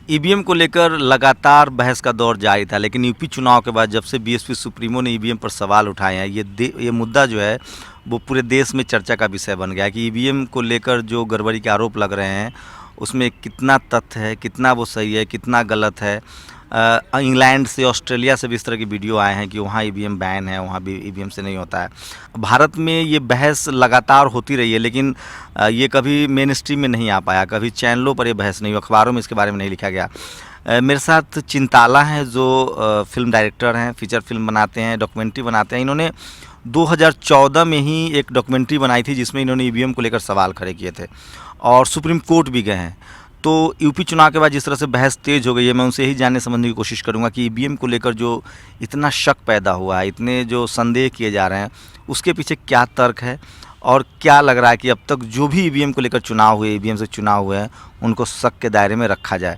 EVM को लेकर लगातार बहस का दौर जारी था, लेकिन यूपी चुनाव के बाद जब से बीएसपी सुप्रीमो ने ईवीएम पर सवाल उठाए हैं, ये मुद्दा जो है वो पूरे देश में चर्चा का विषय बन गया है कि ईवीएम को लेकर जो गड़बड़ी के आरोप लग रहे हैं उसमें कितना तथ्य है, कितना वो सही है, कितना गलत है। इंग्लैंड से, ऑस्ट्रेलिया से भी इस तरह की वीडियो आए हैं कि वहाँ ईवीएम बैन है, वहाँ भी ईवीएम से नहीं होता है। भारत में ये बहस लगातार होती रही है, लेकिन ये कभी मेन स्ट्रीम में नहीं आ पाया, कभी चैनलों पर ये बहस नहीं हुई, अखबारों में इसके बारे में नहीं लिखा गया। मेरे साथ चिंताला हैं जो फिल्म डायरेक्टर हैं, फीचर फिल्म बनाते हैं, डॉक्यूमेंट्री बनाते हैं। इन्होंने 2014 में ही एक डॉक्यूमेंट्री बनाई थी जिसमें इन्होंने ईवीएम को लेकर सवाल खड़े किए थे और सुप्रीम कोर्ट भी गए हैं। तो यूपी चुनाव के बाद जिस तरह से बहस तेज़ हो गई है, मैं उनसे यही जानने समझने की कोशिश करूंगा कि ईवीएम को लेकर जो इतना शक पैदा हुआ है, इतने जो संदेह किए जा रहे हैं, उसके पीछे क्या तर्क है और क्या लग रहा है कि अब तक जो भी ईवीएम को लेकर चुनाव हुए, ईवीएम से चुनाव हुए हैं, उनको शक के दायरे में रखा जाए।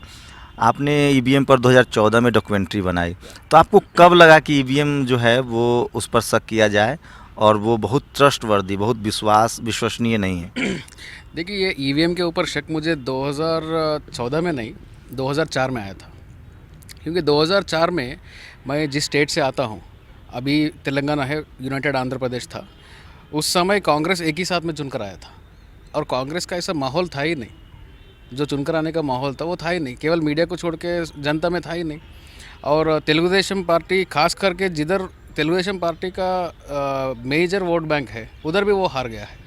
आपने ईवीएम पर 2014 में डॉक्यूमेंट्री बनाई, तो आपको कब लगा कि ईवीएम जो है वो उस पर शक किया जाए और वो बहुत ट्रस्टवर्दी, बहुत विश्वसनीय नहीं है? देखिए, ये ईवीएम के ऊपर शक मुझे 2014 में नहीं, 2004 में आया था। क्योंकि 2004 में मैं जिस स्टेट से आता हूँ, अभी तेलंगाना है, यूनाइटेड आंध्र प्रदेश था, उस समय कांग्रेस एक ही साथ में चुनकर आया था और कांग्रेस का ऐसा माहौल था ही नहीं। जो चुनकर आने का माहौल था वो था ही नहीं, केवल मीडिया को छोड़ के जनता में था ही नहीं। और तेलुगु देशम पार्टी, खास करके जिधर तेलुगु देशम पार्टी का मेजर वोट बैंक है, उधर भी वो हार गया है।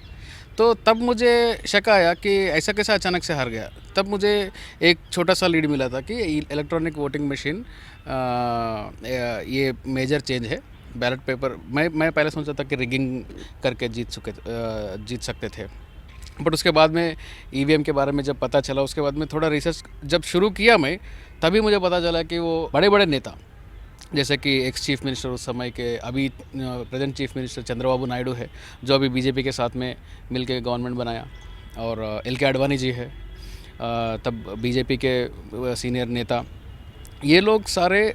तो तब मुझे शक आया कि ऐसा कैसा अचानक से हार गया। तब मुझे एक छोटा सा लीड मिला था कि इलेक्ट्रॉनिक वोटिंग मशीन ये मेजर चेंज है। बैलेट पेपर मैं पहले सोचा था कि रिगिंग करके जीत सकते थे, बट उसके बाद में ईवीएम के बारे में जब पता चला, उसके बाद में थोड़ा रिसर्च जब शुरू किया मैं, तभी मुझे पता चला कि वो बड़े बड़े नेता, जैसे कि एक्स चीफ मिनिस्टर उस समय के, अभी present chief minister Chandrababu Naidu है, जो अभी बीजेपी के साथ में मिलके गवर्नमेंट बनाया, और एल के आडवाणी जी है, तब बीजेपी के सीनियर नेता, ये लोग सारे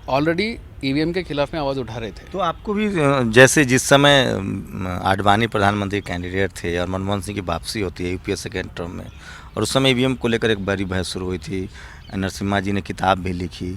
ऑलरेडी ईवीएम के खिलाफ में आवाज़ उठा रहे थे। तो आपको भी जैसे जिस समय आडवाणी प्रधानमंत्री कैंडिडेट थे और मनमोहन सिंह की वापसी होती है यूपीए सेकेंड टर्म में, और उस समय ईवीएम को लेकर एक बड़ी बहस शुरू हुई थी, नरसिम्हा जी ने किताब भी लिखी,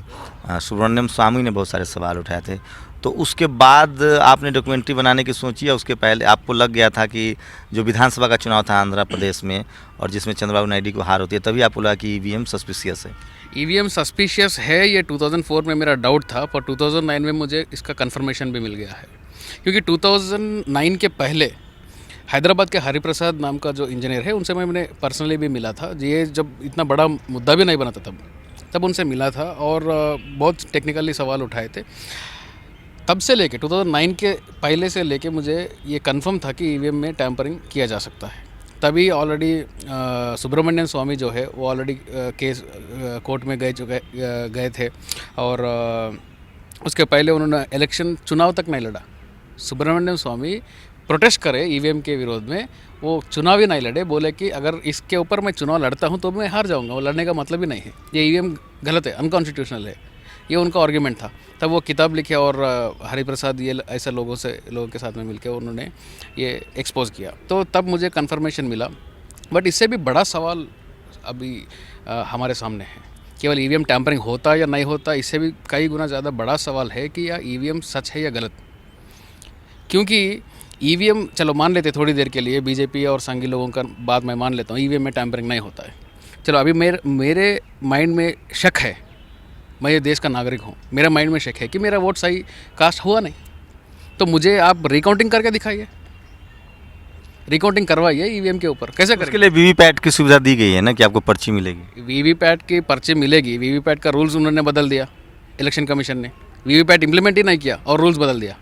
सुब्रमण्यम स्वामी ने बहुत सारे सवाल उठाए थे। तो उसके बाद आपने डॉक्यूमेंट्री बनाने की सोची, या उसके पहले आपको लग गया था कि जो विधानसभा का चुनाव था आंध्र प्रदेश में और जिसमें चंद्रबाबू नायडू को हार होती है, तभी आपको लगा कि ईवीएम सस्पिशियस है? ईवीएम सस्पिशियस है, ये 2004 में मेरा डाउट था, पर 2009 में मुझे इसका कंफर्मेशन भी मिल गया है। क्योंकि 2009 के पहले हैदराबाद के हरिप्रसाद नाम का जो इंजीनियर है, उनसे मैंने पर्सनली भी मिला था। ये जब इतना बड़ा मुद्दा भी नहीं बना था तब उनसे मिला था और बहुत टेक्निकली सवाल उठाए थे। तब से लेके 2009 के पहले से लेके मुझे ये कंफर्म था कि ईवीएम में टैंपरिंग किया जा सकता है। तभी ऑलरेडी सुब्रमण्यम स्वामी जो है वो ऑलरेडी केस कोर्ट में गए थे, और उसके पहले उन्होंने इलेक्शन चुनाव तक नहीं लड़ा। सुब्रमण्यम स्वामी प्रोटेस्ट करे ईवीएम के विरोध में, वो चुनाव ही नहीं लड़े, बोले कि अगर इसके ऊपर मैं चुनाव लड़ता हूँ तो मैं हार जाऊँगा, वो लड़ने का मतलब ही नहीं है, ये ईवीएम गलत है, अनकॉन्स्टिट्यूशनल है, ये उनका आर्ग्यूमेंट था। तब वो किताब लिखी और हरिप्रसाद ये ऐसे लोगों के साथ में मिलकर उन्होंने ये एक्सपोज किया, तो तब मुझे कंफर्मेशन मिला। बट इससे भी बड़ा सवाल अभी हमारे सामने है, केवल ईवीएम टैंपरिंग होता या नहीं होता, इससे भी कई गुना ज़्यादा बड़ा सवाल है कि या ईवीएम सच है या गलत। क्योंकि ईवीएम, चलो मान लेते थोड़ी देर के लिए, बीजेपी और संघी लोगों का बात मैं मान लेता हूँ, ईवीएम में टैंपरिंग नहीं होता है। चलो अभी मेरे माइंड में शक है, मैं ये देश का नागरिक हूँ, मेरा माइंड में शक है कि मेरा वोट सही कास्ट हुआ नहीं, तो मुझे आप रिकाउंटिंग करके दिखाइए, रिकाउंटिंग करवाइए ईवीएम के ऊपर। कैसे करेंगे? उसके लिए वीवीपैट की सुविधा दी गई है ना कि आपको पर्ची मिलेगी? वीवीपैट की पर्ची मिलेगी, वीवीपैट का रूल्स उन्होंने बदल दिया, इलेक्शन कमीशन ने वीवीपैट इम्प्लीमेंट ही नहीं किया और रूल्स बदल दिया।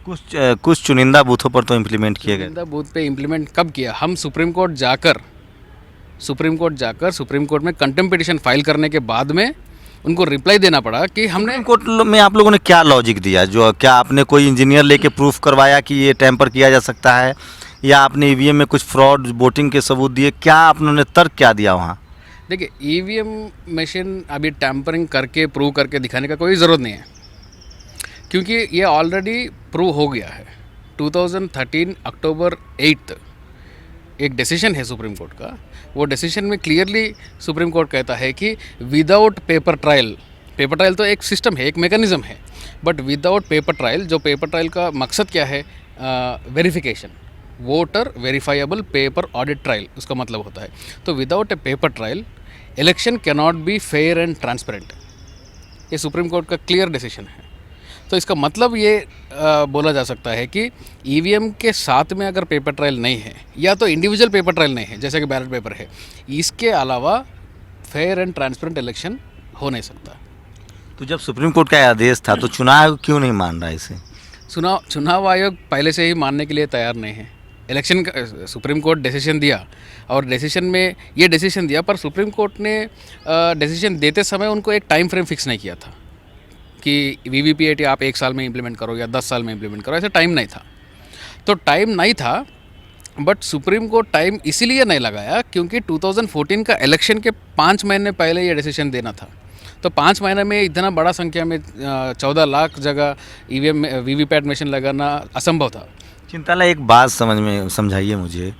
कुछ चुनिंदा बूथों पर तो इम्प्लीमेंट किए गए। चुनिंदा बूथ पे इम्प्लीमेंट कब किया? हम सुप्रीम कोर्ट जाकर सुप्रीम कोर्ट में कंटेम्प्ट पिटीशन फाइल करने के बाद में उनको रिप्लाई देना पड़ा कि हमने कोर्ट में आप लोगों ने क्या लॉजिक दिया? जो क्या आपने कोई इंजीनियर लेके प्रूफ करवाया कि ये टैंपर किया जा सकता है, या आपने ईवीएम में कुछ फ्रॉड वोटिंग के सबूत दिए? क्या आपने तर्क क्या दिया वहाँ? देखिए, ईवीएम मशीन अभी टैंपरिंग करके प्रूव करके दिखाने का कोई ज़रूरत नहीं है, क्योंकि ये ऑलरेडी प्रूव हो गया है। 2013 अक्टूबर 8 एक डिसीजन है सुप्रीम कोर्ट का, वो डिसीजन में क्लियरली सुप्रीम कोर्ट कहता है कि विदाउट पेपर ट्रायल तो एक सिस्टम है, एक मेकनिज़म है, बट विदाउट पेपर ट्रायल, जो पेपर ट्रायल का मकसद क्या है, verification, voter verifiable paper audit trial उसका मतलब होता है। तो without A paper trial election cannot be fair and transparent, ये सुप्रीम कोर्ट का क्लियर डिसीजन है। तो इसका मतलब ये बोला जा सकता है कि ईवीएम के साथ में अगर पेपर ट्रायल नहीं है या तो इंडिविजुअल पेपर ट्रायल नहीं है जैसे कि बैलेट पेपर है, इसके अलावा फेयर एंड ट्रांसपेरेंट इलेक्शन हो नहीं सकता। तो जब सुप्रीम कोर्ट का आदेश था तो चुनाव क्यों नहीं मान रहा इसे? चुनाव आयोग पहले से ही मानने के लिए तैयार नहीं है। इलेक्शन का सुप्रीम कोर्ट डिसीजन दिया और डिसीजन में ये डिसीजन दिया, पर सुप्रीम कोर्ट ने डिसीजन देते समय उनको एक टाइम फ्रेम फिक्स नहीं किया था कि वीवीपीएटी आप 1 साल में इम्प्लीमेंट करो या 10 साल में इम्प्लीमेंट करो, ऐसा टाइम नहीं था। तो टाइम नहीं था, बट सुप्रीम कोर्ट टाइम इसीलिए नहीं लगाया क्योंकि 2014 का इलेक्शन के 5 महीने पहले ये डिसीजन देना था। तो 5 महीने में इतना बड़ा संख्या में 14 लाख जगह ईवीएम में वीवीपैट मशीन लगाना असंभव था। चिंताला, एक बात समझाइए मुझे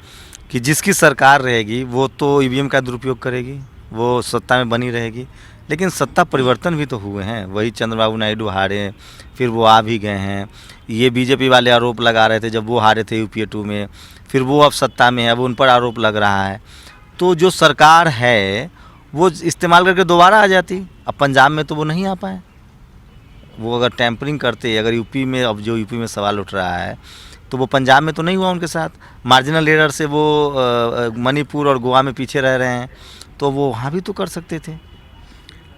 कि जिसकी सरकार रहेगी वो तो ईवीएम का दुरुपयोग करेगी, वो सत्ता में बनी रहेगी, लेकिन सत्ता परिवर्तन भी तो हुए हैं। वही चंद्रबाबू नायडू हारे, फिर वो आ भी गए हैं। ये बीजेपी वाले आरोप लगा रहे थे जब वो हारे थे यूपीए 2 में, फिर वो अब सत्ता में है, अब उन पर आरोप लग रहा है। तो जो सरकार है वो इस्तेमाल करके दोबारा आ जाती। अब पंजाब में तो वो नहीं आ पाए। वो अगर टैंपरिंग करते, अगर यूपी में, अब जो यूपी में सवाल उठ रहा है तो वो पंजाब में तो नहीं हुआ उनके साथ। मार्जिनल एरर से वो मणिपुर और गोवा में पीछे रह रहे हैं, तो वो वहाँ भी तो कर सकते थे।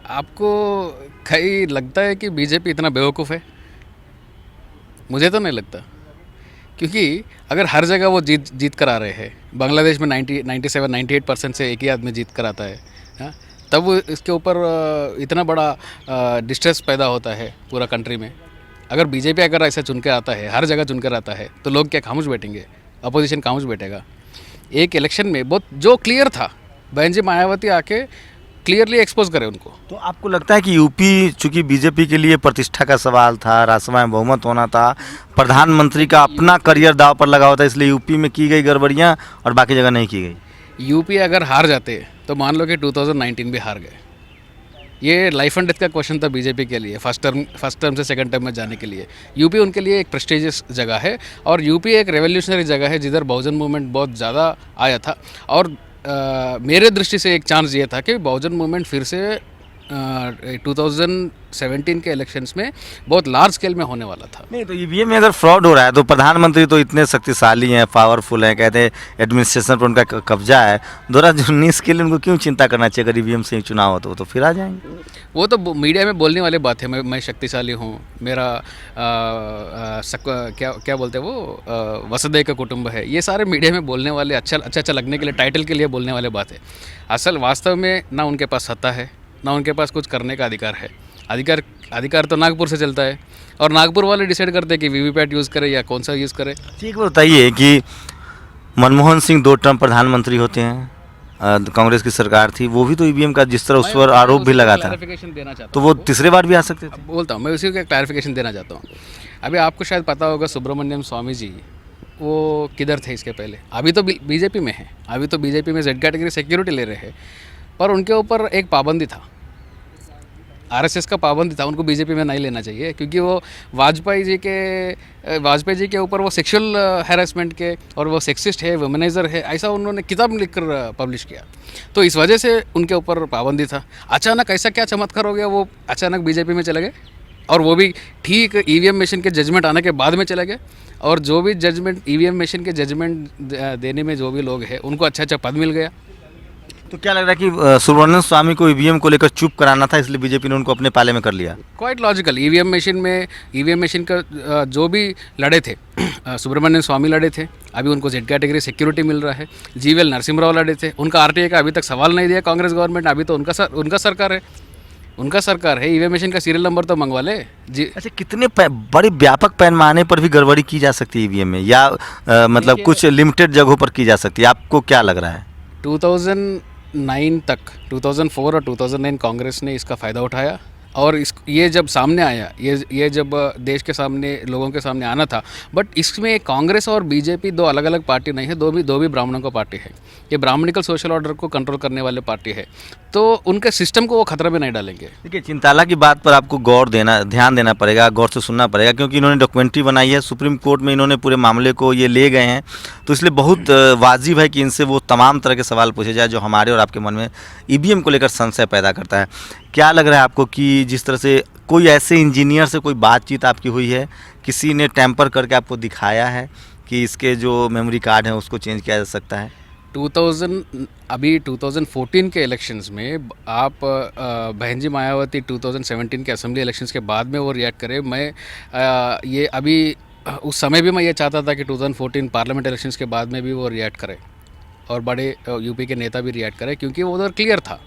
आपको कहीं लगता है कि बीजेपी इतना बेवकूफ़ है? मुझे तो नहीं लगता, क्योंकि अगर हर जगह वो जीत कर आ रहे हैं, बांग्लादेश में 97-98% से एक ही आदमी जीत कर आता है, हाँ, तब इसके ऊपर इतना बड़ा डिस्ट्रेस पैदा होता है पूरा कंट्री में। अगर बीजेपी अगर ऐसा चुन के आता है, हर जगह चुन कर आता है, तो लोग क्या खामोश बैठेंगे? अपोजिशन खामोश बैठेगा? एक इलेक्शन में बहुत जो क्लियर था, बहन जी मायावती आके क्लियरली एक्सपोज करे उनको। तो आपको लगता है कि यूपी चूंकि बीजेपी के लिए प्रतिष्ठा का सवाल था, राज्यसभा में बहुमत होना था, प्रधानमंत्री का अपना करियर दांव पर लगा होता है, इसलिए यूपी में की गई गड़बड़ियाँ और बाकी जगह नहीं की गई? यूपी अगर हार जाते तो मान लो कि 2019 भी हार गए। ये लाइफ एंड डेथ का क्वेश्चन था बीजेपी के लिए, फर्स्ट टर्म से सेकंड टर्म में जाने के लिए। यूपी उनके लिए एक प्रेस्टिजियस जगह है और यूपी एक रेवोल्यूशनरी जगह है जिधर बहुजन मूवमेंट बहुत ज़्यादा आया था। और मेरे दृष्टि से एक चांस ये था कि बहुजन मूवमेंट फिर से 2017 के इलेक्शंस में बहुत लार्ज स्केल में होने वाला था। नहीं, तो ईवीएम में अगर फ्रॉड हो रहा है तो प्रधानमंत्री तो इतने शक्तिशाली हैं, पावरफुल हैं, कहते हैं एडमिनिस्ट्रेशन पर उनका कब्जा है। 2019 के लिए उनको क्यों चिंता करना चाहिए? अगर ईवीएम से चुनाव हो तो फिर आ जाएंगे। वो तो मीडिया में बोलने वाली बात है, मैं शक्तिशाली हूँ, मेरा क्या बोलते हैं वो वसुधैव का कुटुंब है, ये सारे मीडिया में बोलने वाले अच्छा लगने के लिए, टाइटल के लिए बोलने वाले बात है। असल वास्तव में ना उनके पास सत्ता है, ना उनके पास कुछ करने का अधिकार है। अधिकार तो नागपुर से चलता है और नागपुर वाले डिसाइड करते हैं कि वीवीपैट यूज़ करें या कौन सा यूज़ करें। ठीक, बताइए कि मनमोहन सिंह 2 टर्म प्रधानमंत्री होते हैं, कांग्रेस की सरकार थी, वो भी तो ईवीएम का जिस तरह उस पर आरोप भी लगा था, तो वो तीसरे बार भी आ सकते थे। बोलता हूँ मैं, उसी का क्लैरिफिकेशन देना चाहता हूँ। अभी आपको शायद पता होगा सुब्रमण्यम स्वामी जी वो किधर थे इसके पहले? अभी तो बीजेपी में है, अभी तो बीजेपी में जेड कैटेगरी सिक्योरिटी ले रहे हैं, पर उनके ऊपर एक पाबंदी था, आरएसएस का पाबंदी था, उनको बीजेपी में नहीं लेना चाहिए क्योंकि वो वाजपेयी जी के ऊपर वो सेक्सुअल हैरेसमेंट के और वो सेक्सिस्ट है, वुमेनाइजर है, ऐसा उन्होंने किताब लिखकर पब्लिश किया। तो इस वजह से उनके ऊपर पाबंदी था। अचानक ऐसा क्या चमत्कार हो गया, वो अचानक बीजेपी में चले गए और वो भी ठीक ईवीएम मशीन के जजमेंट आने के बाद में चले गए। और जो भी जजमेंट ईवीएम मशीन के जजमेंट देने में जो भी लोग हैं उनको अच्छा पद मिल गया। तो क्या लग रहा है कि सुब्रमण्यम स्वामी को ईवीएम को लेकर चुप कराना था, इसलिए बीजेपी ने उनको अपने पाले में कर लिया? Quite logical. ईवीएम मशीन का जो भी लड़े थे, सुब्रमण्यम स्वामी लड़े थे, अभी उनको जेड कैटेगरी सिक्योरिटी मिल रहा है। जीवीएल नरसिम्हा राव लड़े थे, उनका आरटीआई का अभी तक सवाल नहीं दिया कांग्रेस गवर्नमेंट, अभी तो उनका सरकार है। ईवीएम मशीन का सीरियल नंबर तो मंगवा ले जी। अच्छा, कितने बड़े व्यापक पैमाने पर भी गड़बड़ी की जा सकती है ईवीएम में, या मतलब कुछ लिमिटेड जगहों पर की जा सकती है? आपको क्या लग रहा है? 2009 तक, 2004 और 2009 कांग्रेस ने इसका फ़ायदा उठाया और इस ये जब सामने आया, ये जब देश के सामने, लोगों के सामने आना था, बट इसमें कांग्रेस और बीजेपी दो अलग अलग पार्टी नहीं है, दो भी ब्राह्मणों का पार्टी है। ये ब्राह्मणिकल सोशल ऑर्डर को कंट्रोल करने वाले पार्टी है, तो उनके सिस्टम को वो खतरे में नहीं डालेंगे। देखिए, चिंताला की बात पर आपको ध्यान देना पड़ेगा, गौर से सुनना पड़ेगा, क्योंकि इन्होंने डॉक्यूमेंट्री बनाई है, सुप्रीम कोर्ट में इन्होंने पूरे मामले को ये ले गए हैं, तो इसलिए बहुत वाजिब है कि इनसे वो तमाम तरह के सवाल पूछे जाए जो हमारे और आपके मन में ईवीएम को लेकर संशय पैदा करता है। क्या लग रहा है आपको कि जिस तरह से कोई ऐसे इंजीनियर से कोई बातचीत आपकी हुई है, किसी ने टैंपर करके आपको दिखाया है कि इसके जो मेमोरी कार्ड हैं उसको चेंज किया जा सकता है? 2014 के इलेक्शंस में आप बहन जी मायावती 2017 के असेंबली इलेक्शंस के बाद में वो रिएक्ट करे, मैं ये अभी उस समय भी मैं ये चाहता था कि 2014 पार्लियामेंट इलेक्शंस के बाद में भी वो रिएक्ट करे और बड़े यूपी के नेता भी रिएक्ट करे, क्योंकि वो उधर क्लियर था।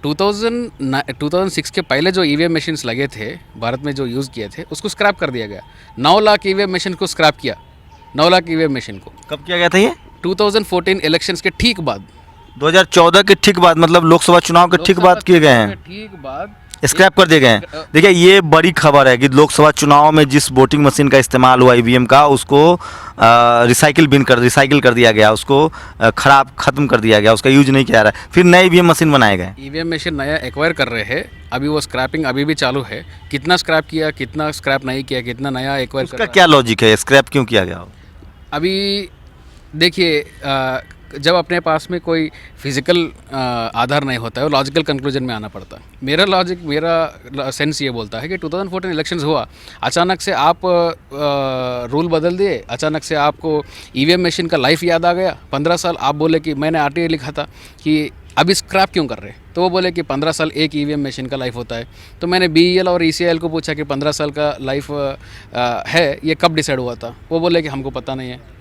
2006 के पहले जो ईवीएम मशीन्स लगे थे भारत में, जो यूज़ किए थे, उसको स्क्रैप कर दिया गया। 9 लाख ईवीएम मशीन को स्क्रैप किया, 9 लाख ईवीएम मशीन को। कब किया गया था ये? 2014 इलेक्शंस के ठीक बाद, 2014 के ठीक बाद, मतलब लोकसभा चुनाव के ठीक बाद किए गए हैं, ठीक बाद स्क्रैप कर दिए गए हैं। देखिए, ये बड़ी खबर है कि लोकसभा चुनाव में जिस वोटिंग मशीन का इस्तेमाल हुआ ईवीएम का, उसको रिसाइकिल कर दिया गया, उसको ख़त्म कर दिया गया, उसका यूज नहीं किया रहा है, फिर नए ईवीएम मशीन बनाए गए। ईवीएम मशीन नया एक्वायर कर रहे हैं, अभी वो स्क्रैपिंग अभी भी चालू है। कितना स्क्रैप किया, कितना स्क्रैप नहीं किया, कितना नया एक्वायर, उसका क्या लॉजिक है, स्क्रैप क्यों किया गया? अभी देखिए, जब अपने पास में कोई फिजिकल आधार नहीं होता है, वो लॉजिकल कंक्लूजन में आना पड़ता है। मेरा सेंस ये बोलता है कि 2014 इलेक्शंस हुआ, अचानक से आप रूल बदल दिए, अचानक से आपको ईवीएम मशीन का लाइफ याद आ गया। 15 साल आप बोले कि मैंने आरटीआई लिखा था कि अभी स्क्रैप क्यों कर रहे हैं, तो वो बोले कि 15 साल एक ईवीएम मशीन का लाइफ होता है। तो मैंने बीईएल और ईसीआईएल को पूछा कि 15 साल का लाइफ है, ये कब डिसाइड हुआ था? वो बोले कि हमको पता नहीं है।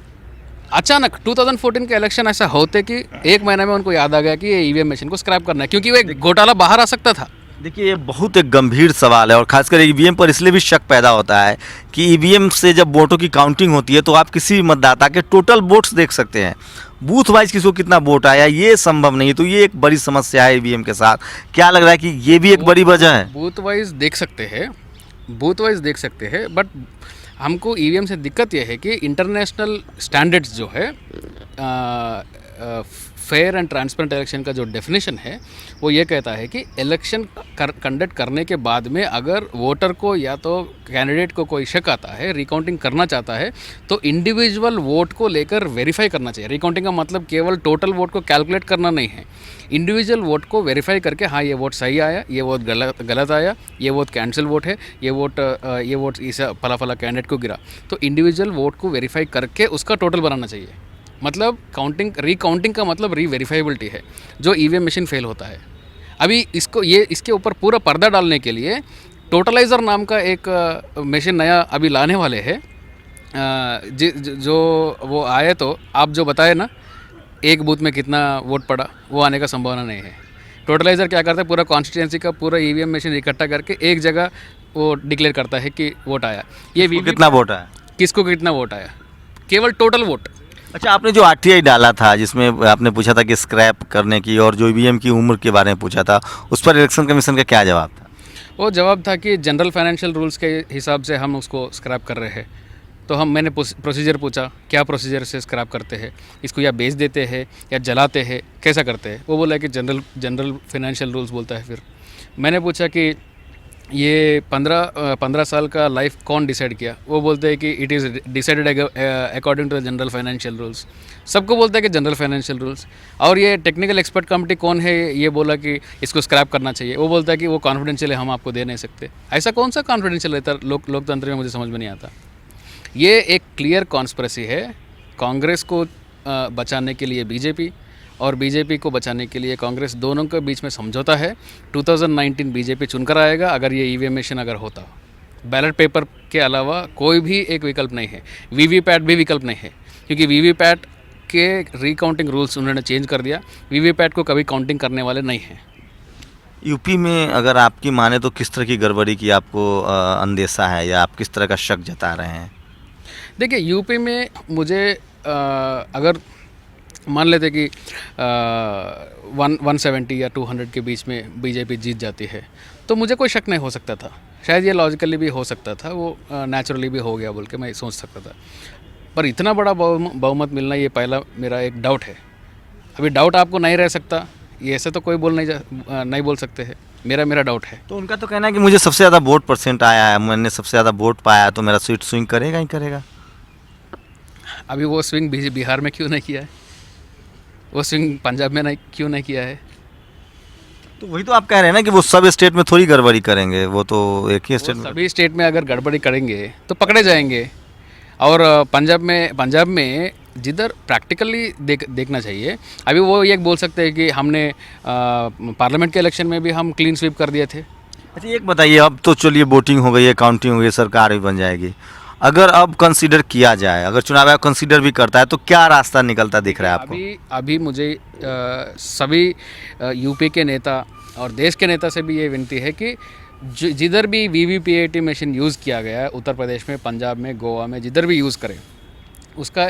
अचानक 2014 के इलेक्शन ऐसा होते कि एक महीने में उनको याद आ गया कि ये ईवीएम मशीन को स्क्रैप करना है, क्योंकि वो एक घोटाला बाहर आ सकता था। देखिए, ये बहुत एक गंभीर सवाल है, और खासकर ईवीएम पर इसलिए भी शक पैदा होता है कि ईवीएम से जब वोटों की काउंटिंग होती है तो आप किसी भी मतदाता के टोटल वोट्स देख सकते हैं, बूथ वाइज किसको कितना वोट आया ये संभव नहीं है। तो ये एक बड़ी समस्या है ईवीएम के साथ। क्या लग रहा है कि ये भी एक बड़ी वजह है? बूथ वाइज देख सकते हैं, बट हमको ईवीएम से दिक्कत यह है कि इंटरनेशनल स्टैंडर्ड्स जो है, फेयर एंड ट्रांसपेरेंट इलेक्शन का जो डेफिनेशन है, वो ये कहता है कि इलेक्शन कंडक्ट करने के बाद में अगर वोटर को या तो कैंडिडेट को कोई शक आता है, रिकाउंटिंग करना चाहता है, तो इंडिविजुअल वोट को लेकर वेरीफाई करना चाहिए। रिकाउंटिंग का मतलब केवल टोटल वोट को कैलकुलेट करना नहीं है, इंडिविजुअल वोट को वेरीफाई करके, हाँ ये वोट सही आया, ये वोट गलत आया, ये वोट कैंसिल वोट है, ये वोट इस फला कैंडिडेट को गिरा, तो इंडिविजुअल वोट को वेरीफाई करके उसका टोटल बनाना चाहिए। मतलब रिकाउंटिंग का मतलब रीवेरीफाइबिलिटी है, जो ईवीएम मशीन फेल होता है। अभी इसके ऊपर पूरा पर्दा डालने के लिए टोटलाइज़र नाम का एक मशीन नया अभी लाने वाले हैं, जो वो आए तो आप जो बताए ना, एक बूथ में कितना वोट पड़ा, वो आने का संभावना नहीं है। टोटलाइज़र क्या करता है, पूरा कॉन्स्टिट्यूंसी का पूरा ईवीएम मशीन इकट्ठा करके एक जगह वो डिक्लेयर करता है कि वोट आया, ये कितना वोट आया, किसको कितना वोट आया, केवल टोटल वोट। अच्छा, आपने जो आरटीआई डाला था जिसमें आपने पूछा था कि स्क्रैप करने की, और जो ईवीएम की उम्र के बारे में पूछा था, उस पर इलेक्शन कमीशन का क्या जवाब था? वो जवाब था कि जनरल फाइनेंशियल रूल्स के हिसाब से हम उसको स्क्रैप कर रहे हैं। तो मैंने प्रोसीजर पूछा, क्या प्रोसीजर से स्क्रैप करते हैं इसको, या बेच देते हैं या जलाते हैं, कैसा करते हैं? वो बोला कि जनरल फाइनेंशियल रूल्स बोलता है। फिर मैंने पूछा कि ये 15 साल का लाइफ कौन डिसाइड किया? वो बोलते हैं कि it is decided according to the general financial rules. सबको बोलते हैं कि जनरल फाइनेंशियल रूल्स। और ये टेक्निकल एक्सपर्ट कमेटी कौन है, ये बोला कि इसको स्क्रैप करना चाहिए। वो बोलता है कि वो कॉन्फिडेंशियल है, हम आपको दे नहीं सकते। ऐसा कौन सा कॉन्फिडेंशियल रहता है लोकतंत्र में, मुझे समझ में नहीं आता। ये एक क्लियर कॉन्स्पिरेसी है, कांग्रेस को बचाने के लिए बीजेपी और बीजेपी को बचाने के लिए कांग्रेस, दोनों के बीच में समझौता है। 2019 बीजेपी चुनकर आएगा अगर ये ईवीएम मशीन अगर होता। बैलेट पेपर के अलावा कोई भी एक विकल्प नहीं है, वीवीपैट भी विकल्प नहीं है, क्योंकि वीवीपैट के रिकाउंटिंग रूल्स उन्होंने चेंज कर दिया। वीवीपैट को कभी काउंटिंग करने वाले नहीं हैं। यूपी में अगर आपकी माने तो किस तरह की गड़बड़ी की आपको अंदेशा है, या आप किस तरह का शक जता रहे हैं? देखिए, यूपी में मुझे अगर मान लेते कि 170 या 200 के बीच में बीजेपी जीत जाती है, तो मुझे कोई शक नहीं हो सकता था। शायद ये लॉजिकली भी हो सकता था, वो नेचुरली भी हो गया बोल के मैं सोच सकता था। पर इतना बड़ा बहुमत मिलना, ये पहला मेरा एक डाउट है। अभी डाउट आपको नहीं रह सकता, ये ऐसे तो कोई नहीं बोल सकते हैं। मेरा डाउट है। तो उनका तो कहना है कि मुझे सबसे ज़्यादा वोट परसेंट आया है, मैंने सबसे ज़्यादा वोट पाया, तो मेरा सीट स्विंग करेगा ही करेगा। अभी वो स्विंग बिहार में क्यों नहीं किया है? वो स्विंग पंजाब में क्यों नहीं किया है? तो वही तो आप कह रहे हैं ना कि वो सब स्टेट में थोड़ी गड़बड़ी करेंगे, वो तो एक ही स्टेट में। सभी स्टेट में अगर गड़बड़ी करेंगे तो पकड़े जाएंगे। और पंजाब में जिधर प्रैक्टिकली देखना चाहिए। अभी वो ये बोल सकते हैं कि हमने पार्लियामेंट के इलेक्शन में भी हम क्लीन स्वीप कर दिए थे। अच्छा एक बताइए, अब तो चलिए वोटिंग हो गई है, काउंटिंग हो गई, सरकार भी बन जाएगी। अगर अब कंसीडर किया जाए, अगर चुनाव आयोग कंसीडर भी करता है, तो क्या रास्ता निकलता दिख रहा है आपको? अभी मुझे सभी यूपी के नेता और देश के नेता से भी ये विनती है कि जिधर भी वीवीपीएटी मशीन यूज़ किया गया है, उत्तर प्रदेश में, पंजाब में, गोवा में, जिधर भी यूज़ करें, उसका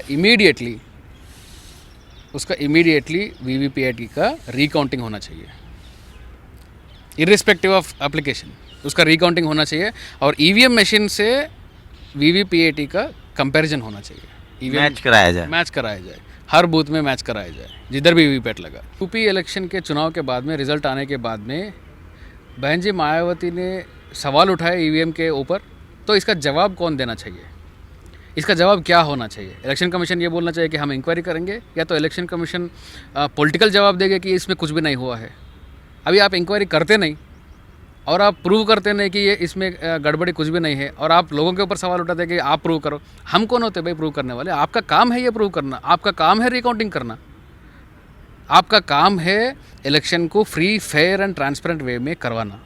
इमीडिएटली वीवीपीएटी का रिकाउंटिंग होना चाहिए, इर्रिस्पेक्टिव ऑफ एप्लीकेशन। उसका रिकाउंटिंग होना चाहिए और ईवीएम मशीन से वीवीपीएटी का कंपैरिजन होना चाहिए। मैच कराया जाए, हर बूथ में मैच कराया जाए जिधर भी वीवीपैट लगा। यूपी इलेक्शन के चुनाव के बाद में, रिजल्ट आने के बाद में बहन जी मायावती ने सवाल उठाए ईवीएम के ऊपर, तो इसका जवाब कौन देना चाहिए? इसका जवाब क्या होना चाहिए? इलेक्शन कमीशन ये बोलना चाहिए कि हम इंक्वायरी करेंगे, या तो इलेक्शन कमीशन पॉलिटिकल जवाब देगा कि इसमें कुछ भी नहीं हुआ है। अभी आप इंक्वायरी करते नहीं और आप प्रूव करते नहीं कि ये इसमें गड़बड़ी कुछ भी नहीं है, और आप लोगों के ऊपर सवाल उठाते हैं कि आप प्रूव करो। हम कौन होते भाई प्रूव करने वाले? आपका काम है ये प्रूव करना, आपका काम है रिकाउंटिंग करना, आपका काम है इलेक्शन को फ्री, फेयर एंड ट्रांसपेरेंट वे में करवाना।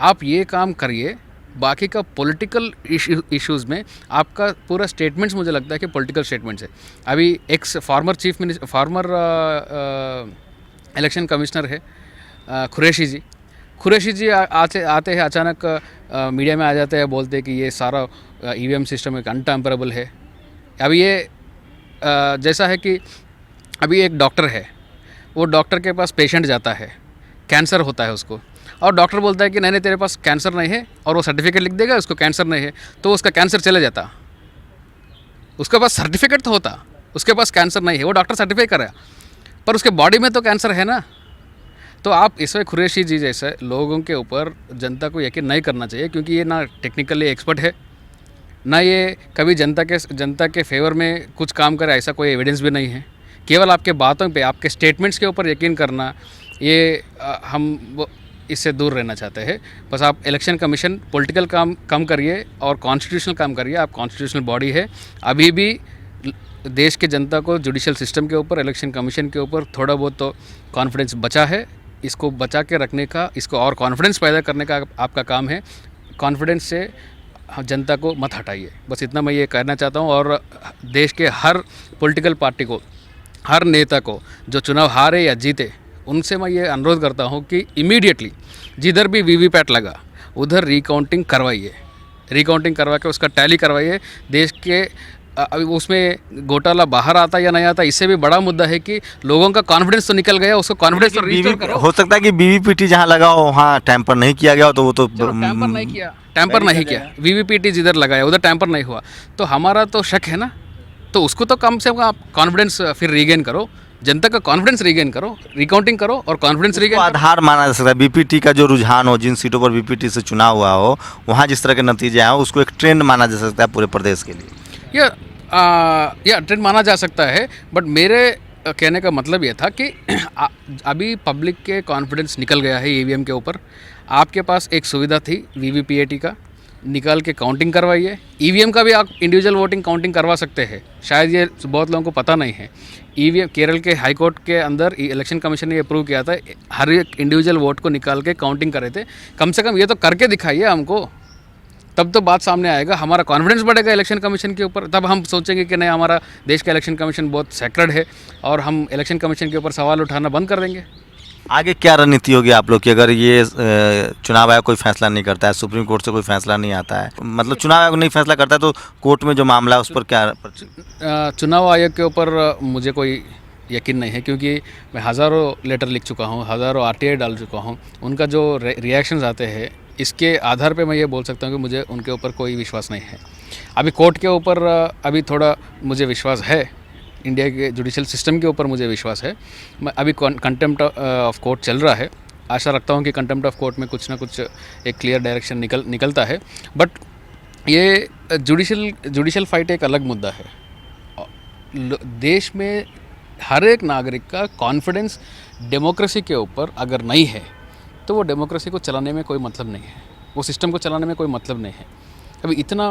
आप ये काम करिए। बाकी का पॉलिटिकल इश्यूज़ में आपका पूरा स्टेटमेंट्स, मुझे लगता है कि पॉलिटिकल स्टेटमेंट्स है। अभी फॉर्मर इलेक्शन कमिश्नर है कुरैशी जी आते हैं अचानक, मीडिया में आ जाते हैं, बोलते हैं कि ये सारा ईवीएम सिस्टम एक अनटैम्परेबल है। अभी ये जैसा है कि अभी एक डॉक्टर है, वो डॉक्टर के पास पेशेंट जाता है, कैंसर होता है उसको, और डॉक्टर बोलता है कि नहीं तेरे पास कैंसर नहीं है, और वो सर्टिफिकेट लिख देगा उसको कैंसर नहीं है, तो उसका कैंसर चले जाता। उसके पास सर्टिफिकेट तो होता, उसके पास कैंसर नहीं है, वो डॉक्टर सर्टिफाई कर रहा है, पर उसके बॉडी में तो कैंसर है ना। तो आप इसमें कुरैशी जी जैसे लोगों के ऊपर जनता को यकीन नहीं करना चाहिए, क्योंकि ये ना टेक्निकली एक्सपर्ट है, ना ये कभी जनता के फेवर में कुछ काम करे, ऐसा कोई एविडेंस भी नहीं है। केवल आपके बातों पे, आपके स्टेटमेंट्स के ऊपर यकीन करना, ये हम इससे दूर रहना चाहते हैं। बस आप इलेक्शन कमीशन पॉलिटिकल काम कम करिए और कॉन्स्टिट्यूशनल काम करिए। आप कॉन्स्टिट्यूशनल बॉडी है। अभी भी देश के जनता को जुडिशल सिस्टम के ऊपर, इलेक्शन कमीशन के ऊपर थोड़ा बहुत तो कॉन्फिडेंस बचा है। इसको बचा के रखने का, इसको और कॉन्फिडेंस पैदा करने का आपका काम है। कॉन्फिडेंस से जनता को मत हटाइए, बस इतना मैं ये कहना चाहता हूँ। और देश के हर पॉलिटिकल पार्टी को, हर नेता को, जो चुनाव हारे या जीते, उनसे मैं ये अनुरोध करता हूँ कि इमीडिएटली जिधर भी वीवीपैट लगा उधर रिकाउंटिंग करवाइए। रिकाउंटिंग करवा के उसका टैली करवाइए। देश के अभी उसमें घोटाला बाहर आता या नहीं आता, इससे भी बड़ा मुद्दा है कि लोगों का कॉन्फिडेंस तो निकल गया, उसको कॉन्फिडेंस तो रिस्टोर करो। हो सकता है कि वीवीपीटी जहाँ लगा हो वहाँ टैंपर नहीं किया गया हो, तो वो तो टैंपर नहीं किया। वीवीपीटी जिधर लगाया उधर टैंपर नहीं हुआ, तो हमारा तो शक है ना। तो उसको तो कम से कम आप कॉन्फिडेंस फिर रीगेन करो, जनता का कॉन्फिडेंस रीगेन करो, रिकाउंटिंग करो और कॉन्फिडेंस रीगेन। आधार माना जा सकता है बीपीटी का, जो रुझान हो, जिन सीटों पर बीपीटी से चुनाव हुआ हो, वहाँ जिस तरह के नतीजे आए, उसको एक ट्रेंड माना जा सकता है पूरे प्रदेश के लिए। या ट्रेंड माना जा सकता है, बट मेरे कहने का मतलब ये था कि अभी पब्लिक के कॉन्फिडेंस निकल गया है ईवीएम के ऊपर। आपके पास एक सुविधा थी वीवीपीएटी का, निकाल के काउंटिंग करवाइए। ईवीएम का भी आप इंडिविजुअल वोटिंग काउंटिंग करवा सकते हैं, शायद ये बहुत लोगों को पता नहीं है। ईवीएम केरल के हाई कोर्ट के अंदर इलेक्शन कमीशन ने अप्रूव किया था, हर एक इंडिविजुअल वोट को निकाल के काउंटिंग करे थे। कम से कम ये तो करके दिखाइए हमको, तब तो बात सामने आएगा, हमारा कॉन्फिडेंस बढ़ेगा इलेक्शन कमीशन के ऊपर। तब हम सोचेंगे कि नहीं, हमारा देश का इलेक्शन कमीशन बहुत सेक्रेड है, और हम इलेक्शन कमीशन के ऊपर सवाल उठाना बंद कर देंगे। आगे क्या रणनीति होगी आप लोग की, अगर ये चुनाव आयोग कोई फैसला नहीं करता है, सुप्रीम कोर्ट से कोई फैसला नहीं आता है, मतलब चुनाव आयोग नहीं फैसला करता है, तो कोर्ट में जो मामला है उस पर क्या? चुनाव आयोग के ऊपर मुझे कोई यकीन नहीं है, क्योंकि मैं हज़ारों लेटर लिख चुका हूँ, हज़ारों आरटीआई डाल चुका हूँ। उनका जो रिएक्शंस आते हैं, इसके आधार पे मैं ये बोल सकता हूँ कि मुझे उनके ऊपर कोई विश्वास नहीं है। अभी कोर्ट के ऊपर अभी थोड़ा मुझे विश्वास है, इंडिया के जुडिशल सिस्टम के ऊपर मुझे विश्वास है। मैं अभी कंटेम्प्ट ऑफ कोर्ट चल रहा है, आशा रखता हूँ कि कंटेम्प्ट ऑफ कोर्ट में कुछ ना कुछ एक क्लियर डायरेक्शन निकलता है। बट ये जुडिशल फाइट एक अलग मुद्दा है। देश में हर एक नागरिक का कॉन्फिडेंस डेमोक्रेसी के ऊपर अगर नहीं है, तो वो डेमोक्रेसी को चलाने में कोई मतलब नहीं है, वो सिस्टम को चलाने में कोई मतलब नहीं है। अभी इतना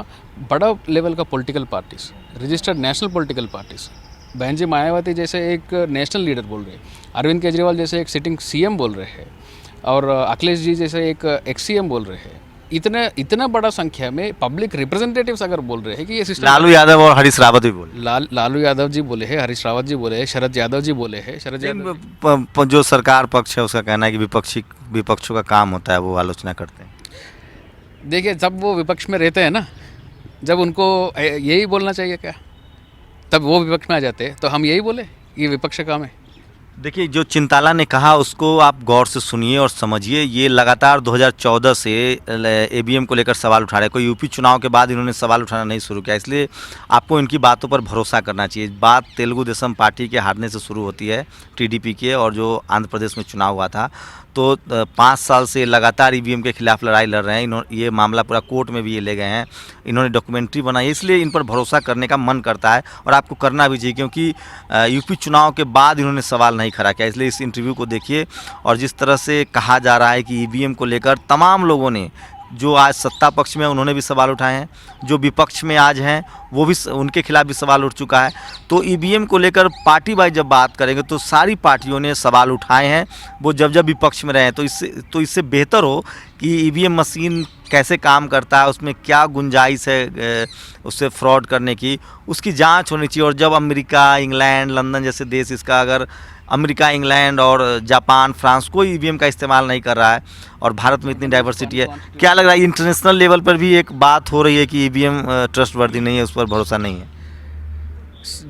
बड़ा लेवल का political parties, registered national political parties, बहन जी मायावती जैसे एक नेशनल लीडर बोल रहे हैं, अरविंद केजरीवाल जैसे एक सिटिंग सीएम बोल रहे हैं, और अखिलेश जी जैसे एक एक्स सीएम बोल रहे हैं। इतना बड़ा संख्या में पब्लिक रिप्रेजेंटेटिव्स अगर बोल रहे हैं कि ये सिस्टम, लालू यादव और हरीश रावत भी बोले, लालू यादव जी बोले हैं, हरीश रावत जी बोले हैं, शरद यादव जी बोले हैं। शरद यादव जो सरकार पक्ष है उसका कहना है कि विपक्षों का काम होता है वो आलोचना करते हैं। देखिए, जब वो विपक्ष में रहते हैं ना, जब उनको यही बोलना चाहिए क्या, तब वो विपक्ष में आ जाते हैं, तो हम यही बोले ये विपक्ष का काम है। देखिए, जो चिंताला ने कहा उसको आप गौर से सुनिए और समझिए। ये लगातार 2014 से ईवीएम को लेकर सवाल उठा रहे हैं। कोई यूपी चुनाव के बाद इन्होंने सवाल उठाना नहीं शुरू किया, इसलिए आपको इनकी बातों पर भरोसा करना चाहिए। बात तेलुगु देशम पार्टी के हारने से शुरू होती है, टीडीपी के, और जो आंध्र प्रदेश में चुनाव हुआ था, तो 5 साल से लगातार ईवीएम के खिलाफ लड़ाई लड़ रहे हैं। ये मामला पूरा कोर्ट में भी ये ले गए हैं, इन्होंने डॉक्यूमेंट्री बनाई, इसलिए इन पर भरोसा करने का मन करता है और आपको करना भी चाहिए, क्योंकि यूपी चुनाव के बाद इन्होंने सवाल नहीं खड़ा किया। इसलिए इस इंटरव्यू को देखिए, और जिस तरह से कहा जा रहा है कि ईवीएम को लेकर तमाम लोगों ने, जो आज सत्ता पक्ष में उन्होंने भी सवाल उठाए हैं, जो विपक्ष में आज हैं वो भी, उनके खिलाफ भी सवाल उठ चुका है। तो ईवीएम को लेकर पार्टी वाइज जब बात करेंगे तो सारी पार्टियों ने सवाल उठाए हैं, वो जब विपक्ष में रहे हैं। तो इससे बेहतर हो कि ईवीएम मशीन कैसे काम करता है, उसमें क्या गुंजाइश है उससे फ्रॉड करने की, उसकी जांच होनी चाहिए। और जब अमेरिका, इंग्लैंड, लंदन जैसे देश, इसका अगर अमेरिका, इंग्लैंड और जापान, फ्रांस कोई ईवीएम का इस्तेमाल नहीं कर रहा है, और भारत में इतनी डाइवर्सिटी है, क्या लग रहा है इंटरनेशनल लेवल पर भी एक बात हो रही है कि ईवीएम ट्रस्टवर्दी नहीं है, उस पर भरोसा नहीं है?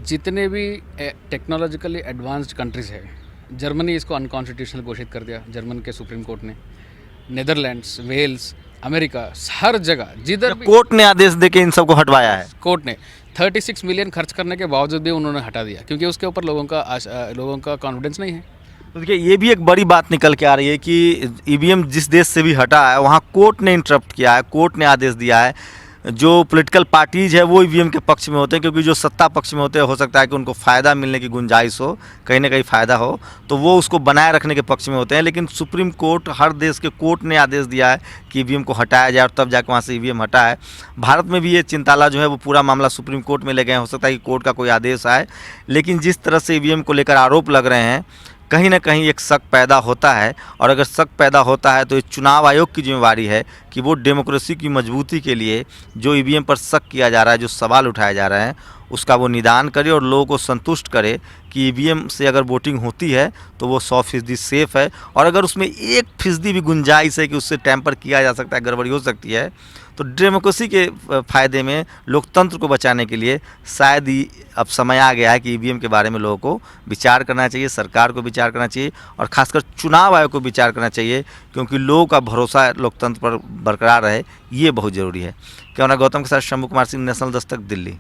जितने भी टेक्नोलॉजिकली एडवांस्ड कंट्रीज़ है, जर्मनी इसको अनकॉन्स्टिट्यूशनल घोषित कर दिया, जर्मन के सुप्रीम कोर्ट ने, नीदरलैंड्स, वेल्स, अमेरिका, हर जगह जिधर भी कोर्ट ने आदेश देके इन सबको हटवाया है। कोर्ट ने 36 मिलियन खर्च करने के बावजूद भी उन्होंने हटा दिया, क्योंकि उसके ऊपर लोगों का कॉन्फिडेंस नहीं है। तो देखिए, ये भी एक बड़ी बात निकल के आ रही है कि ईवीएम जिस देश से भी हटा है, वहाँ कोर्ट ने इंटरप्ट किया है, कोर्ट ने आदेश दिया है। जो पॉलिटिकल पार्टीज़ है वो ईवीएम के पक्ष में होते हैं, क्योंकि जो सत्ता पक्ष में होते हैं, हो सकता है कि उनको फ़ायदा मिलने की गुंजाइश हो, कहीं ना कहीं फ़ायदा हो, तो वो उसको बनाए रखने के पक्ष में होते हैं। लेकिन सुप्रीम कोर्ट, हर देश के कोर्ट ने आदेश दिया है कि ईवीएम को हटाया जाए, और तब जाकर वहाँ से ईवीएम हटा है। भारत में भी ये चिंताला जो है वो पूरा मामला सुप्रीम कोर्ट में ले गए हैं। हो सकता है कि कोर्ट का कोई आदेश आए, लेकिन जिस तरह से ईवीएम को लेकर आरोप लग रहे हैं, कहीं ना कहीं एक शक पैदा होता है। और अगर शक पैदा होता है तो ये चुनाव आयोग की जिम्मेवारी है कि वो डेमोक्रेसी की मजबूती के लिए जो ईवीएम पर शक किया जा रहा है, जो सवाल उठाए जा रहे हैं, उसका वो निदान करे और लोगों को संतुष्ट करे कि ईवीएम से अगर वोटिंग होती है तो वो 100% सेफ़ है। और अगर उसमें 1% भी गुंजाइश है कि उससे टैंपर किया जा सकता है, गड़बड़ी हो सकती है, तो डेमोक्रेसी के फ़ायदे में, लोकतंत्र को बचाने के लिए शायद ही अब समय आ गया है कि ईवीएम के बारे में लोगों को विचार करना चाहिए, सरकार को विचार करना चाहिए, और ख़ासकर चुनाव आयोग को विचार करना चाहिए, क्योंकि लोगों का भरोसा लोकतंत्र पर बरकरार रहे, ये बहुत ज़रूरी है। कैमरा गौतम के साथ शंभू कुमार सिंह, नेशनल दस्तक, दिल्ली।